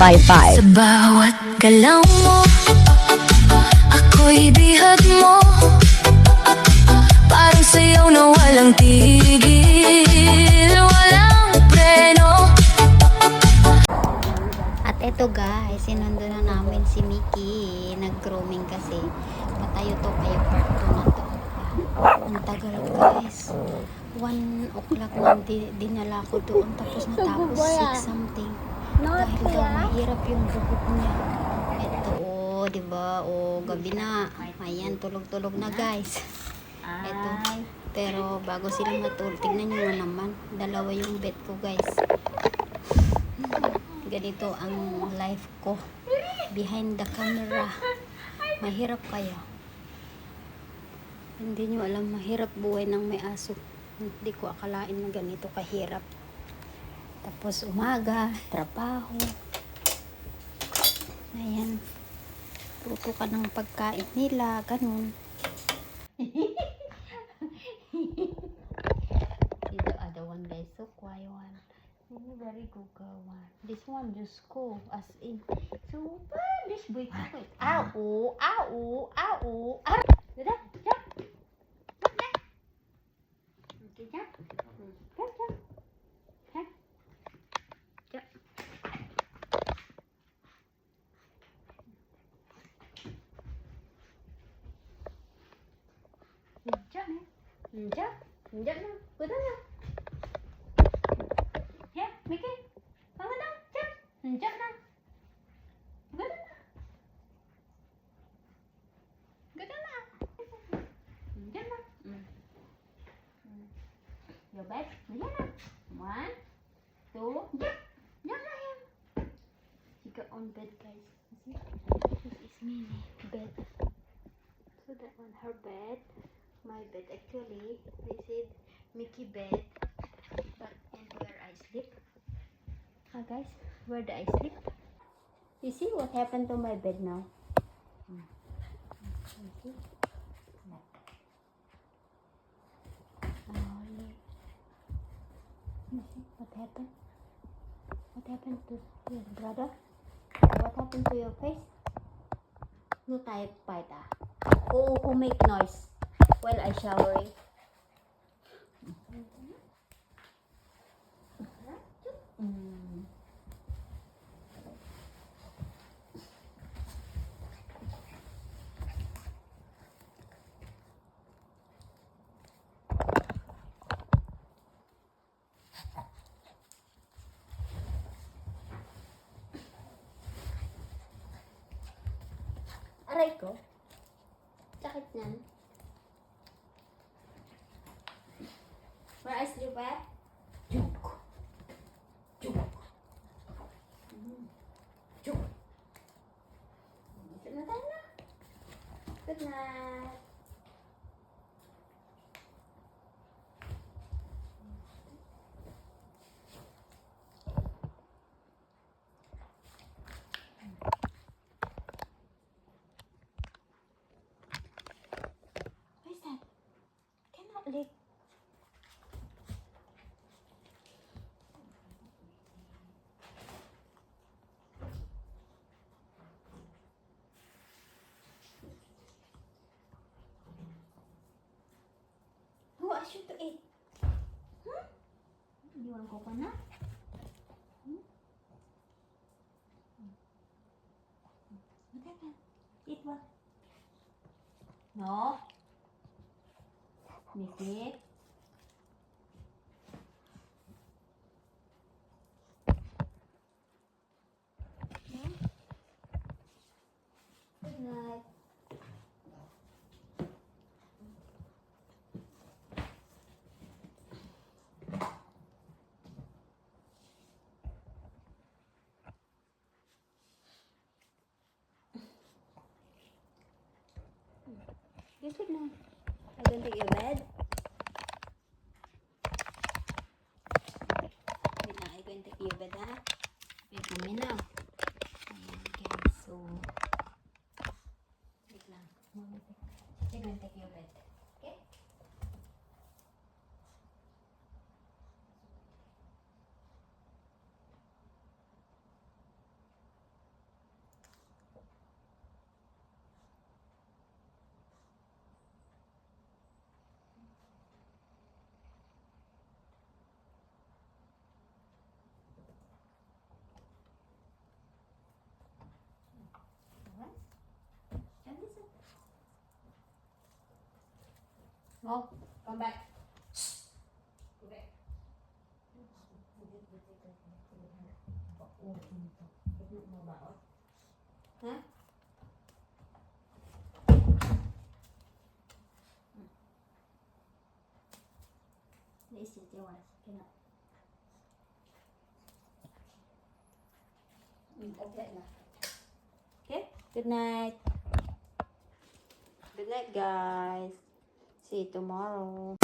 0955. Sa bawat galaw mo, ako'y bihag mo. Parang sayaw na walang tigil, walang preno. At eto guys, sinundo na namin si Mickey. Nag-grooming kasi. Patayo to kayo part 2 na to. Ang tagal guys. 1 o'clock na dinala ko doon. Tapos natapos 6 something. Dahil daw mahirap yung buhok niya. Eto diba? Gabi na. Ayan, tulog-tulog na guys. Eto. Pero bago sila matulog, tignan nyo naman. Dalawa yung bed ko guys. Ganito ang life ko behind the camera. Mahirap kaya? Hindi nyo alam, mahirap buhay ng may aso. Hindi ko akalain na ganito kahirap. Tapos umaga, trabaho. Ayan. Tuto ka ng pagkain nila, ganun. Ito other one guys, so quiet one. Very good one. This one just go as in. So this boy, ow, ow, ow, ow. Dada, jump. Okay, jump. Jump, jump. Jump. Jump. Jump, jump, jump na, good na. Yeah, Mickey. Bangun dong, jump. Jump na. Good na. Good na. Jump na. Your bed. Yan na. 1, 2, jump. Jump na yan. She got on bed guys. See? This is mini bed. So that one her bed. My bed actually. This is Mickey bed. But and where I sleep. Guys, where do I sleep? You see what happened to my bed now? You see? You see what happened? What happened to your brother? What happened to your face? No type bite who make noise while I showering? Aray ko. Sakit niyan. Where I sleep at? Juk. Juk. Juk. Good na tayo na. Good night. Lick. Who asked you to eat? You want coconut? What happened? Eat what? No. Mickey. Good night. You should know. I don't take your bed. Wait na, I can take your bed ha. Wait na, may now. Ayan guys, so wait lang. I can take your bed. Okay? Mo, come back. Go back. Ha? This is yours. Cannot. Okay na. Okay? Good night. Good night, guys. See you tomorrow.